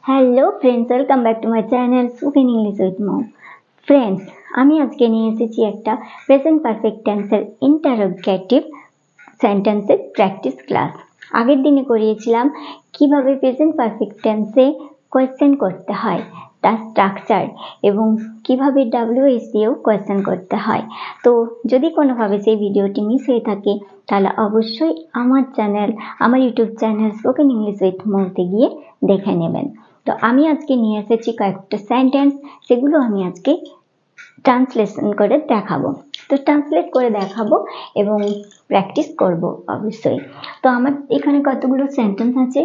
Hello friends, welcome back to my channel spoken English with mom. Friends, আমি আজকে নিয়ে এসেছি একটা প্রেজেন্ট পারফেক্ট টেন্সের ইন্টারোগেটিভ সেন্টেন্সের প্র্যাকটিস ক্লাস। আগের দিনে করিয়েছিলাম কিভাবে প্রেজেন্ট পারফেক্ট টেন্সে কোয়েশ্চেন করতে হয়, তার স্ট্রাকচার এবং কিভাবে WH দিয়েও কোয়েশ্চেন করতে হয়। তো যদি কোনোভাবে সেই ভিডিওটি মিস হয়ে থাকে তাহলে অবশ্যই আমার YouTube channel spoken English with মমতে গিয়ে দেখে নেবেন। তো আমি আজকে নিয়ে এসেছি কয়েকটা সেন্টেন্স, সেগুলো আমি আজকে ট্রান্সলেশন করে দেখাবো। তো ট্রান্সলেট করে দেখাবো এবং প্র্যাকটিস করব অবশ্যই। তো আমার এখানে কতগুলো সেন্টেন্স আছে।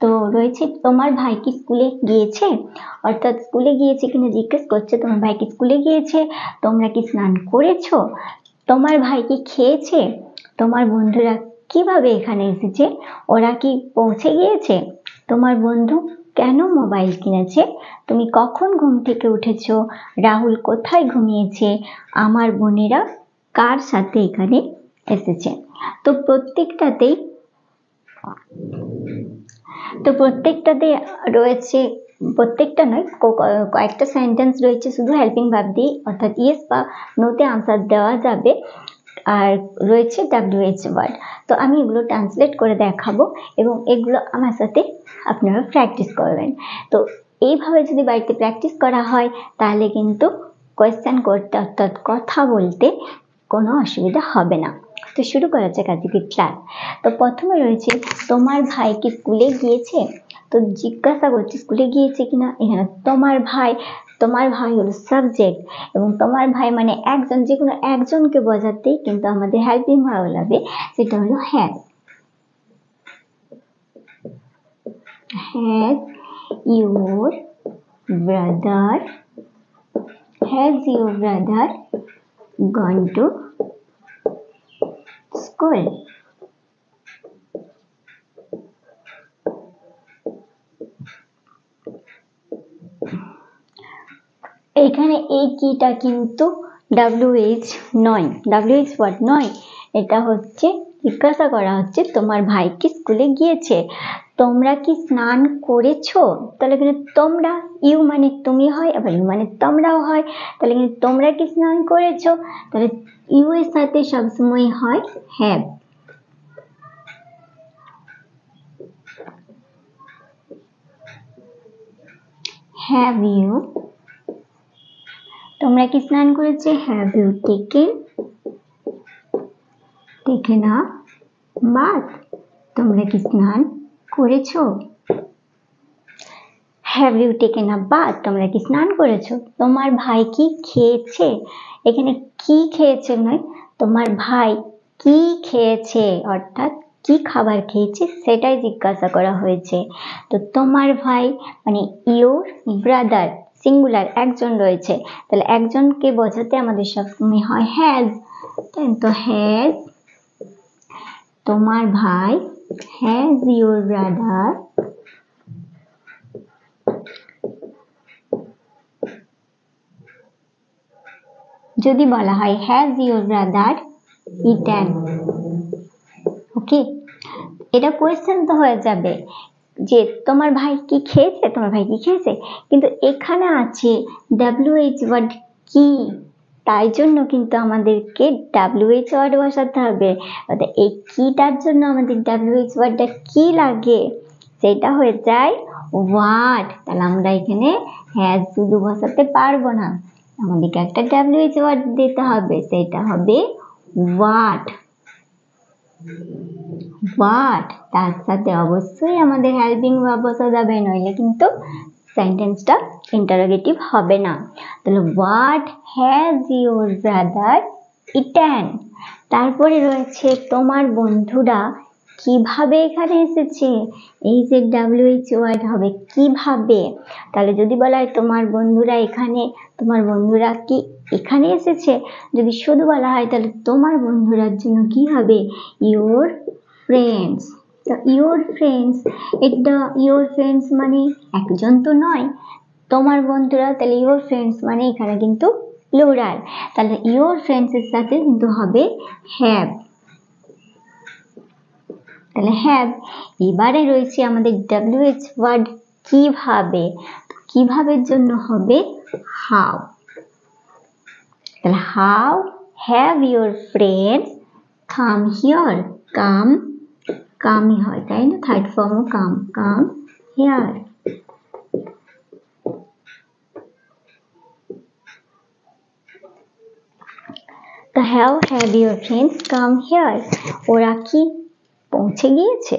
তো রয়েছে, তোমার ভাই কি স্কুলে গিয়েছে, অর্থাৎ স্কুলে গিয়েছে কিনা জিজ্ঞেস করছে, তোমার ভাই কি স্কুলে গিয়েছে, তোমরা কি স্নান করেছো, তোমার ভাই কি খেয়েছে, তোমার বন্ধুরা কিভাবে এখানে এসেছে, ওরা কি পৌঁছে গিয়েছে, তোমার বন্ধু কেন মোবাইল কিনেছে, তুমি কখন ঘুম থেকে উঠেছো, রাহুল কোথায় ঘুমিয়েছে, আমার বোনেরা কার সাথে এখানে এসেছে। তো প্রত্যেকটাতে রয়েছে, প্রত্যেকটা নয়, কয়েকটা সেন্টেন্স রয়েছে শুধু হেল্পিং ভার্ব দিয়ে, অর্থাৎ ইয়েস বা নোতে আনসার দেওয়া যাবে, আর রয়েছে WH ওয়ার্ড। তো আমি এগুলো ট্রান্সলেট করে দেখাবো এবং এগুলো আমার সাথে আপনারা প্র্যাকটিস করবেন। তো এইভাবে যদি বাড়িতে প্র্যাকটিস করা হয় তাহলে কিন্তু কোয়েশ্চেন করতে অর্থাৎ কথা বলতে কোনো অসুবিধা হবে না। তো শুরু করা যাক আজকে ক্লাস। তো প্রথমে রয়েছে, তোমার ভাই কি স্কুলে গিয়েছে। তো জিজ্ঞাসা করছে স্কুলে গিয়েছে কিনা। এখানে তোমার ভাই হলো সাবজেক্ট এবং তোমার ভাই মানে একজন, যে কোনো একজনকে বোঝাতেই কিন্তু আমাদের হেল্পিং ভার্ব লাগবে, সেটা হলো has. Has your brother gone to school? এখানে এই কিটা কিন্তু WH নয়, WH ওয়ার্ড নয়, এটা হচ্ছে জিজ্ঞাসা করা হচ্ছে তোমার ভাই কি স্কুলে গিয়েছে, তোমরা কি স্নান করেছো। তাহলে এখানে তোমরা, ইউ মানে তুমি হয়, আবার ইউ মানে তোমরাও হয়, তাহলে এখানে তোমরা কি স্নান করেছো, তাহলে ইউ এর সাথে সবসময় হয় হ্যাভ। হ্যাভ ইউ, তোমরা কি স্নান করেছে, have you taken a bath, তোমরা কি স্নান করেছো। Have you taken a bath, তোমরা কি স্নান করেছো। তোমার ভাই কি খেয়েছে, এখানে কি খেয়েছে নয়, তোমার ভাই কি খেয়েছে অর্থাৎ কি খাবার খেয়েছে সেটাই জিজ্ঞাসা করা হয়েছে। তো তোমার ভাই মানে ইউর ব্রাদার, সিঙ্গুলার, একজন রয়েছে, তাহলে একজনকে বোঝাতে আমাদের সবসময় হয় হ্যাজ। তো হ্যাজ তোমার ভাই, হ্যাজ ইউর ব্রাদার যদি বলা হয় হ্যাজ ইউর ব্রাদার ইটেন, ওকে, এটা কোয়েশ্চেন তো হয়ে যাবে যে তোমার ভাই কি খেয়েছে, তোমার ভাই কি খেয়েছে, কিন্তু এখানে আছে WH ওয়ার্ড কি, তাই জন্য কিন্তু আমাদেরকে WH ওয়ার্ড বসাতে হবে। অর্থাৎ এই কিটার জন্য আমাদের WH ওয়ার্ডটা কি লাগে, সেটা হয়ে যায় হোয়াট। তাহলে আমরা এখানে হ্যাজ শুধু বসাতে পারবো না, আমাদেরকে একটা WH ওয়ার্ড দিতে হবে, সেটা হবে হোয়াট। তার সাথে অবশ্যই আমাদের হেল্পিং ভার্ব বসা যাবে, নইলে কিন্তু সেন্টেন্সটা ইন্টারোগেটিভ হবে না। তাহলে what has your brother eaten. তারপরে রয়েছে তোমার বন্ধুরা কিভাবে এখানে এসেছে, এই যে WH ওয়ার্ড হবে কিভাবে। তাহলে যদি বলা হয় তোমার বন্ধুরা এখানে, তোমার বন্ধুরা কি এখানে এসেছে, যদি শুধু বলা হয় তাহলে তোমার বন্ধুরার জন্য কি হবে, ইউর ফ্রেন্ডস। তো ইউর ফ্রেন্ডস, এটা ইউর ফ্রেন্ডস মানে একজন তো নয়, তোমার বন্ধুরা, তাহলে ইউর ফ্রেন্ডস মানে এখানে কিন্তু প্লুরাল, তাহলে ইউর ফ্রেন্ডস এর সাথে কিন্তু হবে হ্যাভ। তাহলে হ্যাভ। এবারে রয়েছে আমাদের WH ওয়ার্ড কিভাবে, কিভাবের জন্য হবে হাউ। তাহলে how have your friends come here, come কামই হয় তাই না, থার্ড ফর্মও কাম, কাম হিয়ার। তো how have your friends come here, ওরা কি পৌঁছে গিয়েছে।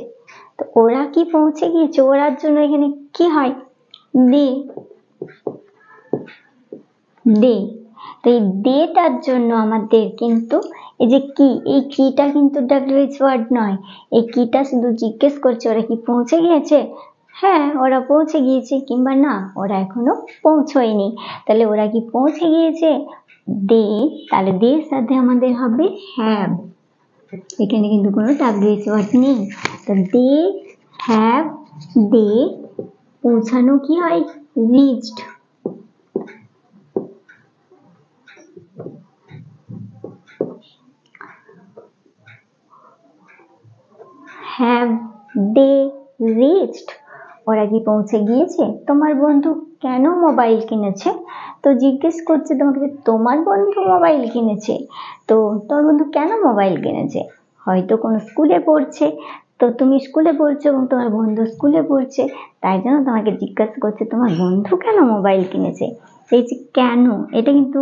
তো ওরা কি পৌঁছে গিয়েছে, ওরার জন্য এখানে কি হয়, দে, দে। তো এই দেটার জন্য আমাদের কিন্তু এই যে কি, এই কিটা কিন্তু ডাব্লিউএইচ ওয়ার্ড নয়, এই কিটা শুধু জিজ্ঞেস করছে ওরা কি পৌঁছে গিয়েছে, হ্যাঁ ওরা পৌঁছে গিয়েছে, কিংবা না ওরা এখনো পৌঁছয়নি। তাহলে ওরা কি পৌঁছে গিয়েছে, দে, তাহলে দের সাথে আমাদের হবে হ্যাভ, এখানে কিন্তু কোনো ডাব্লিউএইচ ওয়ার্ড নেই। তো দে হ্যাভ, দে পৌঁছানো কি হয়, রিচড। হ্যাভ দে রিচড, ওরা কি পৌঁছে গিয়েছে। তোমার বন্ধু কেন মোবাইল কিনেছে, তো জিজ্ঞেস করছে তোমাকে তোমার বন্ধু মোবাইল কিনেছে, তো তোমার বন্ধু কেন মোবাইল কিনেছে, হয়তো কোনো স্কুলে পড়ছে, তো তুমি স্কুলে পড়ছো এবং তোমার বন্ধু স্কুলে পড়ছে, তাই জন্য তোমাকে জিজ্ঞাসা করছে তোমার বন্ধু কেন মোবাইল কিনেছে। এই যে কেন, এটা কিন্তু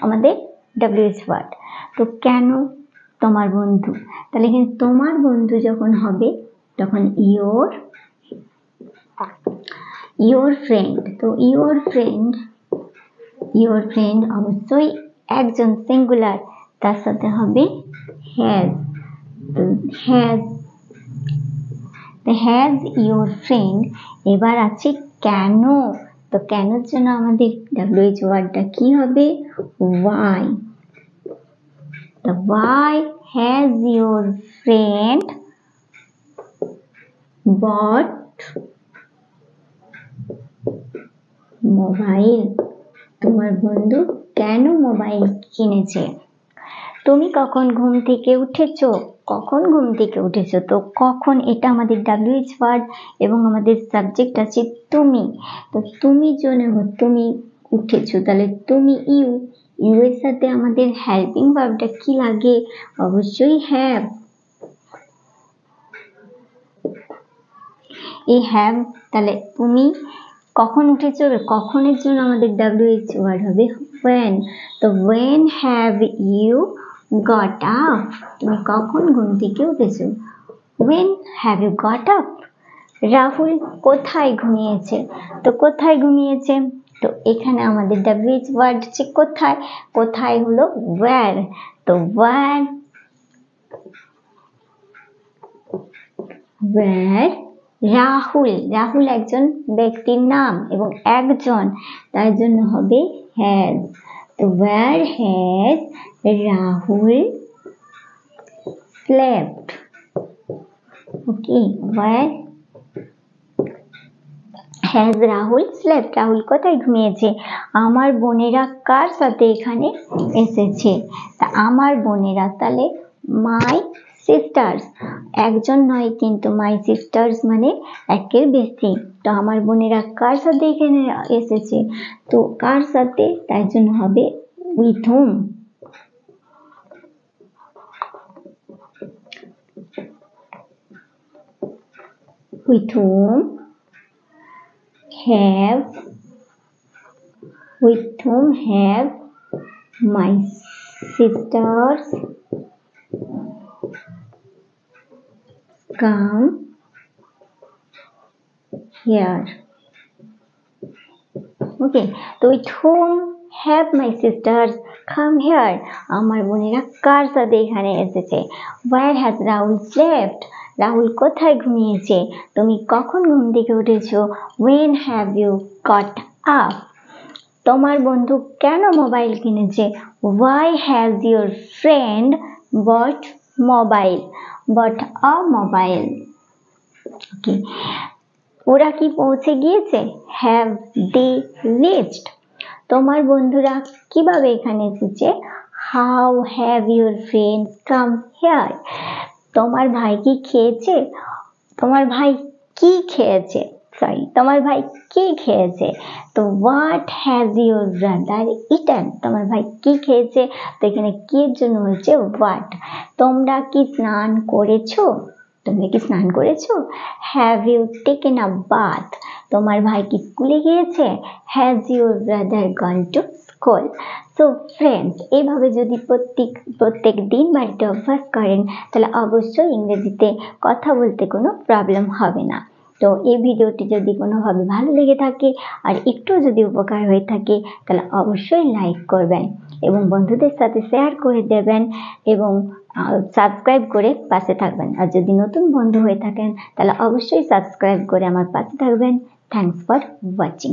আমাদের ডাব্লিউএইচ ওয়ার্ড। তো কেন তোমার বন্ধু, তাহলে কিন্তু তোমার বন্ধু যখন হবে তখন ইয়োর, ইয়োর ফ্রেন্ড, তো ইয়োর ফ্রেন্ড, ইয়োর ফ্রেন্ড অবশ্যই একজন সিঙ্গুলার, তার সাথে হবে has, has, has your friend. এবার আছে কেন, তো কেনর জন্য আমাদের ডাব্লিউএইচ ওয়ার্ডটা কি হবে, ওয়াই। তো why has your friend bought mobile, তোমার বন্ধু কেন মোবাইল কিনেছে। তুমি কখন ঘুম থেকে উঠেছো, কখন ঘুম থেকে উঠেছো, তো কখন এটা আমাদের ডাব্লিউএইচ ওয়ার্ড এবং আমাদের সাবজেক্ট আছে তুমি। তো তুমি জন্য তুমি উঠেছো, তাহলে তুমি ইউ, ইউ এর সাথে আমাদের হেল্পিং ভার্বটা কি লাগে, অবশ্যই হ্যাভ। এই হ্যাভ, তাহলে তুমি কখন উঠেছো, কখনের জন্য আমাদের ডাব্লিউএইচ ওয়ার্ড হবে when। তো when have you got up, তুমি কখন ঘুম থেকে উঠেছো, when have you got up। Rahul কোথায় ঘুমিয়েছে, তো কোথায় ঘুমিয়েছে, তো এখানে আমাদের ডাব্লিউএইচ ওয়ার্ড হচ্ছে কোথায়, কোথায় হলো where। তো where রাহুল, রাহুল একজন ব্যক্তির নাম এবং একজন, তার জন্য হবে হ্যাজ। তো where has Rahul slept, okay, where has Rahul slept, Rahul কোথায় ঘুমিয়েছে। আমার বোনেরা কার সাথে এখানে এসেছে, তা আমার বোনেরা, তাহলে মাই সিস্টার্স, একজন নয় কিন্তু মাই সিস্টার্স মানে একের বেশি। তো আমার বোনেরা কার সাথে এখানে এসেছে, তো কার সাথে, তাই জন্য হবে with hmm. with whom have, with whom have my sisters come here, okay। তো with whom have my sisters come here, আমার বোনেরা কার সাথে এখানে এসেছে। where has Rahul slept, Rahul কোথায় ঘুমিয়েছে। তুমি কখন ঘুম থেকে উঠেছো, when have you got up। তোমার বন্ধু কেন মোবাইল কিনেছে, why has your friend bought a mobile, okay। ওরা কি পৌঁছে গিয়েছে, have they reached। তোমার বন্ধুরা কিভাবে এখানে এসেছে, how have your friends come here। তোমার ভাই কি খেয়েছে, তোমার ভাই কি খেয়েছে, সরি, তোমার ভাই কি খেয়েছে? তো what has your brother eaten, তোমার ভাই কি খেয়েছে? তো এখানে কি এর জন্য হচ্ছে হোয়াট। তোমরা কি স্নান করেছো? তোমরা কি স্নান করেছো? Have you taken a bath, তোমার ভাই কি স্কুলে গিয়েছে? Has your brother gone to school. So friends, এইভাবে যদি প্রত্যেক দিন বাড়িতে অভ্যাস করেন তাহলে অবশ্যই ইংরেজিতে কথা বলতে কোনো প্রবলেম হবে না। তো এই ভিডিওটি যদি কোনোভাবে ভালো লেগে থাকে আর একটু যদি উপকার হয়ে থাকে তাহলে অবশ্যই লাইক করবেন এবং বন্ধুদের সাথে শেয়ার করে দেবেন এবং সাবস্ক্রাইব করে পাশে থাকবেন। আর যদি নতুন বন্ধু হয়ে থাকেন তাহলে অবশ্যই সাবস্ক্রাইব করে আমার পাশে থাকবেন। Thanks for watching.